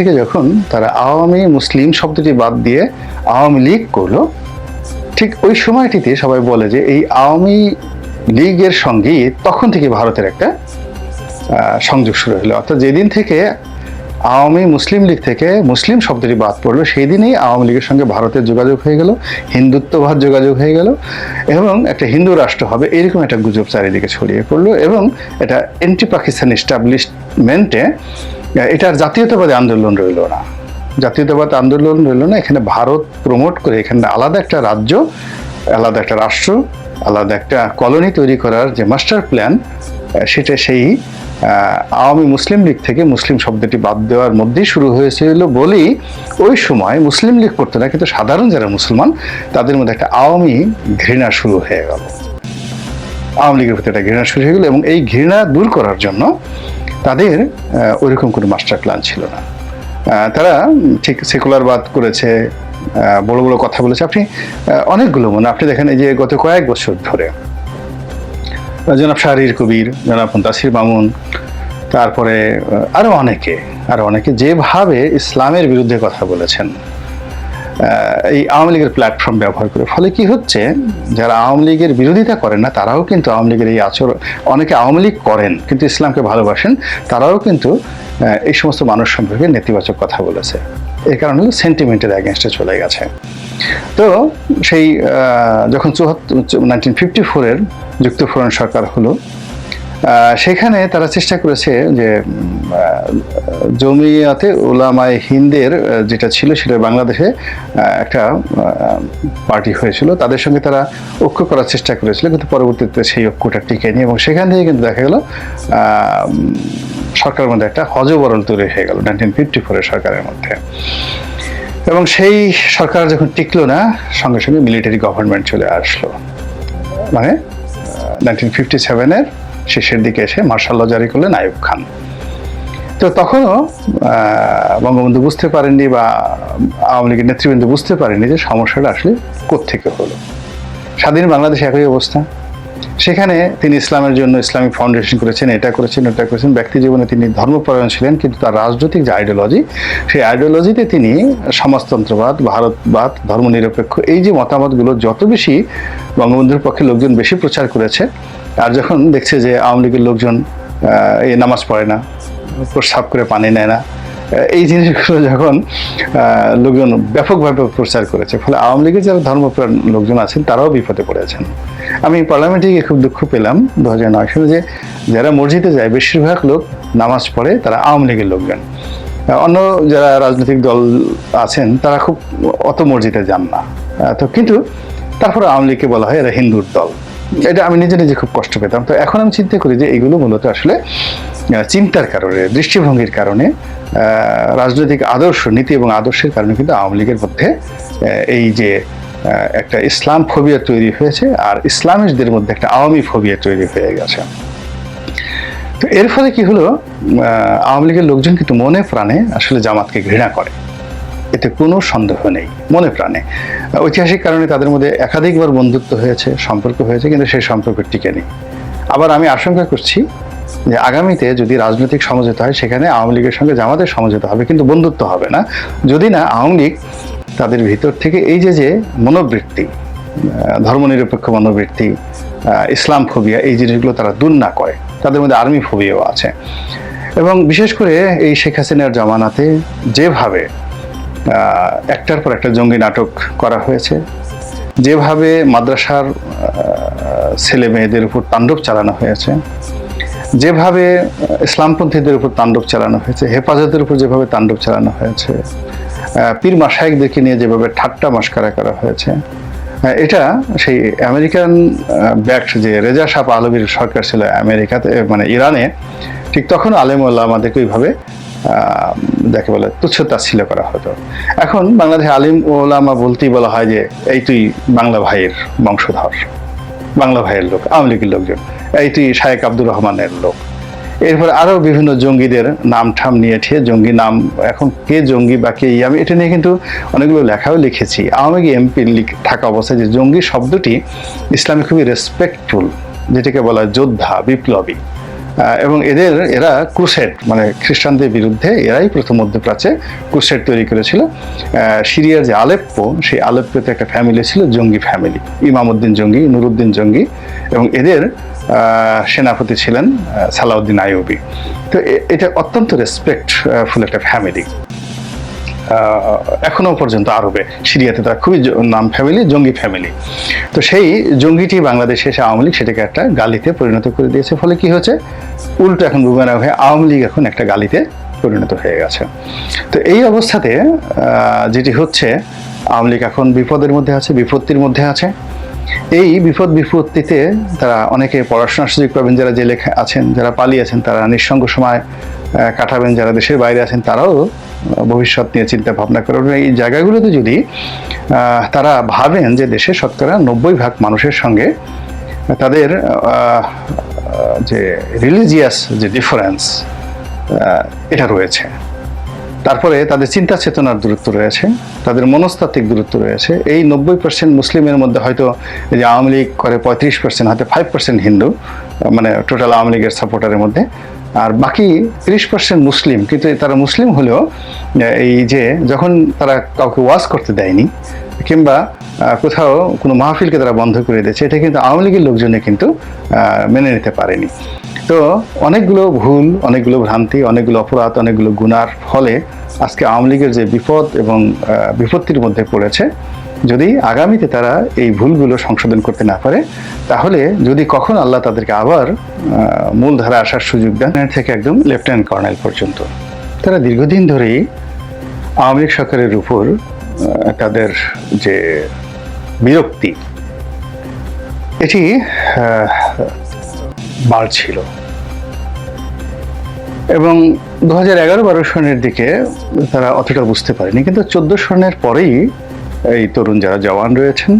থেকে যখন তারা আওয়ামী মুসলিম শব্দটি বাদ দিয়ে আওয়ামী লীগ করলো, ঠিক ওই সময়টিতে সবাই বলে যে এই আওয়ামী লীগের সঙ্গে তখন থেকে ভারতের একটা সংযোগ শুরু হলো। অর্থাৎ যেদিন থেকে আওয়ামী মুসলিম লীগ থেকে মুসলিম শব্দটি বাদ পড়লো, সেই দিনেই আওয়ামী লীগের সঙ্গে ভারতের যোগাযোগ হয়ে গেল, হিন্দুত্ববাদ যোগাযোগ হয়ে গেল, এবং একটা হিন্দু রাষ্ট্র হবে এরকম একটা গুজব চারিদিকে ছড়িয়ে পড়লো। এবং এটা এন্টি পাকিস্তান এস্টাবলিশমেন্টে এটার জাতীয়তাবাদী আন্দোলন রইল না, জাতীয়তাবাদ আন্দোলন রইল না। এখানে ভারত প্রমোট করে এখানে আলাদা একটা রাজ্য, আলাদা একটা রাষ্ট্র, আলাদা একটা কলোনি তৈরি করার যে মাস্টার প্ল্যান, সেটা সেই আওয়ামী মুসলিম লীগ থেকে মুসলিম শব্দটি বাদ দেওয়ার মধ্যেই শুরু হয়েছিল বলেই ওই সময় মুসলিম লীগ করতে না, কিন্তু সাধারণ যারা মুসলমান তাদের মধ্যে একটা আওয়ামী ঘৃণা শুরু হয়ে গেল, আওয়ামী লীগের প্রতি একটা ঘৃণা শুরু হয়ে গেল। এবং এই ঘৃণা দূর করার জন্য তাদের ওইরকম কোনো মাস্টার প্ল্যান ছিল না। তারা ঠিক সেকুলারবাদ করেছে, বড় বড় কথা বলেছে। আপনি অনেকগুলো আপনি দেখেন, এই যে গত কয়েক বছর ধরে জনাব শাহরির কবির, জনাব মুনতাসির মামুন, তারপরে আরো অনেকে যেভাবে ইসলামের বিরুদ্ধে কথা বলেছেন এই আওয়ামী লীগের প্ল্যাটফর্ম ব্যবহার করে, ফলে কি হচ্ছে, যারা আওয়ামী লীগের বিরোধিতা করেন না তারাও কিন্তু আওয়ামী লীগের এই আচরণ, অনেকে আওয়ামী লীগ করেন কিন্তু ইসলামকে ভালোবাসেন, তারাও কিন্তু এই সমস্ত মানুষ সম্পর্কে নেতিবাচক কথা বলেছে। এর কারণে সেন্টিমেন্টের অ্যাগেনস্টে চলে গেছে। তো সেই যখন 1954-এর যুক্তফ্রন্ট সরকার হলো, সেখানে তারা চেষ্টা করেছে যে জমিয়াতে উলামায়ে হিন্দের যেটা ছিল সেটা বাংলাদেশে একটা পার্টি হয়েছিল, তাদের সঙ্গে তারা ঐক্য করার চেষ্টা করেছিল, কিন্তু পরবর্তীতে সেই ঐক্যটা টিকেনি। এবং সেখান থেকে কিন্তু দেখা গেল সরকারের মধ্যে একটা হজবরল তৈরি হয়ে গেল 1954-এর সরকারের মধ্যে। এবং সেই সরকার যখন টিকলো না, সঙ্গে সঙ্গে মিলিটারি গভর্নমেন্ট চলে আসলো, মানে 1957-এর শেষের দিকে এসে মার্শাল ল জারি করলেন আইয়ুব খান। তো তখনও বঙ্গবন্ধু বুঝতে পারেননি বা আওয়ামী লীগের নেতৃবৃন্দ বুঝতে পারেনি যে সমস্যাটা আসলে কোত্থেকে হলো। স্বাধীন বাংলাদেশে একই অবস্থা। সেখানে তিনি ইসলামের জন্য ইসলামিক ফাউন্ডেশন করেছেন, এটা করেছেন। ব্যক্তি জীবনে তিনি ধর্মপরায়ণ ছিলেন, কিন্তু তার রাজনৈতিক যে আইডিওলজি, সেই আইডিওলজিতে তিনি সমাজতন্ত্রবাদ, ভারতবাদ, ধর্মনিরপেক্ষ এই যে মতামতগুলো যত বেশি বঙ্গবন্ধুর পক্ষে লোকজন বেশি প্রচার করেছে, আর যখন দেখছে যে আওয়ামী লীগের লোকজন এই নামাজ পড়ে না, প্রস্রাব করে পানি নেয় না, এই জিনিসগুলো যখন লোকজন ব্যাপকভাবে প্রচার করেছে, ফলে আওয়ামী লীগের যারা ধর্মপ্রাণ লোকজন আছেন তারাও বিপদে পড়েছেন। আমি পার্লামেন্টে গিয়ে খুব দুঃখ পেলাম 2009 সালে যে যারা মসজিদে যায় বেশিরভাগ লোক নামাজ পড়ে তারা আওয়ামী লীগের লোকজন। অন্য যারা রাজনৈতিক দল আছেন তারা খুব অত মসজিদে যান না। তো কিন্তু তারপরে আওয়ামী লীগকে বলা হয় এরা হিন্দুর দল। এটা আমি নিজে খুব কষ্ট পেতাম। তো এখন আমি চিন্তা করি যে এগুলো মূলত আসলে চিন্তার কারণে, দৃষ্টিভঙ্গির কারণে, রাজনৈতিক আদর্শ, নীতি এবং আদর্শের কারণে কিন্তু আওয়ামী লীগের মধ্যে এই যে একটা ইসলাম ফোবিয়া তৈরি হয়েছে, আর ইসলামিস্টদের মধ্যে একটা আওয়ামী ফোবিয়া তৈরি হয়ে গেছে। তো এর ফলে কি হলো, আওয়ামী লীগের লোকজন কিন্তু মনে প্রাণে আসলে জামাতকে ঘৃণা করে, এতে কোনো সন্দেহ নেই, মনে প্রাণে। ঐতিহাসিক কারণে তাদের মধ্যে একাধিকবার বন্ধুত্ব হয়েছে, সম্পর্ক হয়েছে, কিন্তু সেই সম্পর্ক টিকে নেই। আবার আমি আশঙ্কা করছি যে আগামীতে যদি রাজনৈতিক সমঝোতা হয়, সেখানে আওয়ামী লীগের সঙ্গে জামাতের সমঝোতা হবে, কিন্তু বন্ধুত্ব হবে না, যদি না আওয়ামী লীগ তাদের ভিতর থেকে এই যে মনোবৃত্তি, ধর্মনিরপেক্ষ মনোবৃত্তি, ইসলাম ফোবিয়া, এই জিনিসগুলো তারা দূর না করে। তাদের মধ্যে আর্মি ফোবিয়াও আছে। এবং বিশেষ করে এই শেখ হাসিনার জামানাতে যেভাবে একটার পর একটা জঙ্গি নাটক করা হয়েছে, যেভাবে মাদ্রাসার ছেলে মেয়েদের উপর তাণ্ডব চালানো হয়েছে, যেভাবে ইসলামপন্থীদের উপর তাণ্ডব চালানো হয়েছে, হেফাজতের উপর যেভাবে তাণ্ডব চালানো হয়েছে, পীর মাশায়েখদেরকে নিয়ে যেভাবে ঠাট্টা মশকরা করা হয়েছে, এটা সেই আমেরিকান ব্যাক্ট যে রেজা শাহ পাহলভীর সরকার ছিল আমেরিকাতে, মানে ইরানে, ঠিক তখন আলেম ওলামাদেরকে ওইভাবে যাকে বলে তুচ্ছ-তাচ্ছিল্য করা হতো। এখন বাংলাদেশে আলিম ওলামা বলতেই বলা হয় যে এই তুই বাংলা ভাইয়ের বংশধর, বাংলা ভাইয়ের লোক, আওয়ামী লীগের লোকজন, এই তুই শায়েক আব্দুর রহমানের লোক। এরপরে আরও বিভিন্ন জঙ্গিদের নাম ঠাম নিয়ে ঠিয়ে জঙ্গি নাম, এখন কে জঙ্গি বা কে আমি এটা নিয়ে কিন্তু অনেকগুলো লেখাও লিখেছি। আওয়ামী লীগ এমপি থাকা অবস্থায় যে জঙ্গি শব্দটি ইসলামে খুবই রেসপেক্টফুল, যেটাকে বলা হয় যোদ্ধা, বিপ্লবী, এবং এরা ক্রুসেড মানে খ্রিস্টানদের বিরুদ্ধে এরাই প্রথম মধ্যপ্রাচ্যে ক্রুসেড তৈরি করেছিল। সিরিয়ার যে আলেপ্পো, সেই আলেপ্পোতে একটা ফ্যামিলি ছিল, জঙ্গি ফ্যামিলি, ইমামউদ্দিন জঙ্গি, নুরুদ্দিন জঙ্গি, এবং এদের সেনাপতি ছিলেন সালাউদ্দিন আইয়ুবী। তো এটা অত্যন্ত রেসপেক্টফুল একটা ফ্যামিলি। এখনো পর্যন্ত আরবে, সিরিয়াতে তারা খুবই নাম ফ্যামিলি, জঙ্গি ফ্যামিলি। তো সেই জঙ্গিটি বাংলাদেশে এসে আওয়ামী লীগ সেটাকে একটা গালিতে পরিণত করে দিয়েছে। ফলে কি হয়েছে, উল্টো এখন বুমেরাং হয়ে আওয়ামী লীগ এখন একটা গালিতে পরিণত হয়ে গেছে। তো এই অবস্থাতে যেটি হচ্ছে, আওয়ামী লীগ এখন বিপদের মধ্যে আছে, বিপত্তির মধ্যে আছে। এই বিপদ বিপত্তিতে তারা অনেকে পড়াশোনার সুযোগ পাবেন, যারা জেলে আছেন, যারা পালিয়েছেন তারা নিঃসঙ্গ সময় কাটাবেন, যারা দেশের বাইরে আছেন তারাও ভবিষ্যৎ নিয়ে চিন্তা ভাবনা করবেন। এই জায়গাগুলোতে যদি তারা ভাবেন যে দেশে শতকরা 90% মানুষের সঙ্গে তাদের যে রিলিজিয়াস যে ডিফারেন্স এটা রয়েছে, তারপরে তাদের চিন্তা চেতনার দূরত্ব রয়েছে, তাদের মনস্তাত্ত্বিক দূরত্ব রয়েছে। এই 90% মুসলিমের মধ্যে হয়তো যে আওয়ামী লীগ করে 35%, হয়তো 5% হিন্দু, মানে টোটাল আওয়ামী লীগের সাপোর্টারের মধ্যে, আর বাকি 30% মুসলিম। কিন্তু তারা মুসলিম হলেও এই যে যখন তারা কাউকে ওয়াজ করতে দেয়নি কিংবা কোথাও কোনো মাহফিলকে তারা বন্ধ করে দিয়েছে, এটা কিন্তু আওয়ামী লীগের লোকজনে কিন্তু মেনে নিতে পারেনি। তো অনেকগুলো ভুল, অনেকগুলো ভ্রান্তি, অনেকগুলো অপরাধ, অনেকগুলো গুনার ফলে আজকে আওয়ামী লীগের যে বিপদ এবং বিপত্তির মধ্যে পড়েছে, যদি আগামীতে তারা এই ভুলগুলো সংশোধন করতে না পারে, তাহলে যদি কখন আল্লাহ তাদেরকে আবার মূলধারা আসার সুযোগ দেন, থেকে একদম লেফটেন্যান্ট কর্নেল পর্যন্ত, তারা দীর্ঘদিন ধরেই আওয়ামী লীগ সরকারের উপর তাদের যে বিরক্তি এটি বাড়ছিল। এবং 2011-12 সনের দিকে তারা অতটা বুঝতে পারেনি, কিন্তু 14 সনের পরেই এই তরুণ যারা জওয়ান রয়েছেন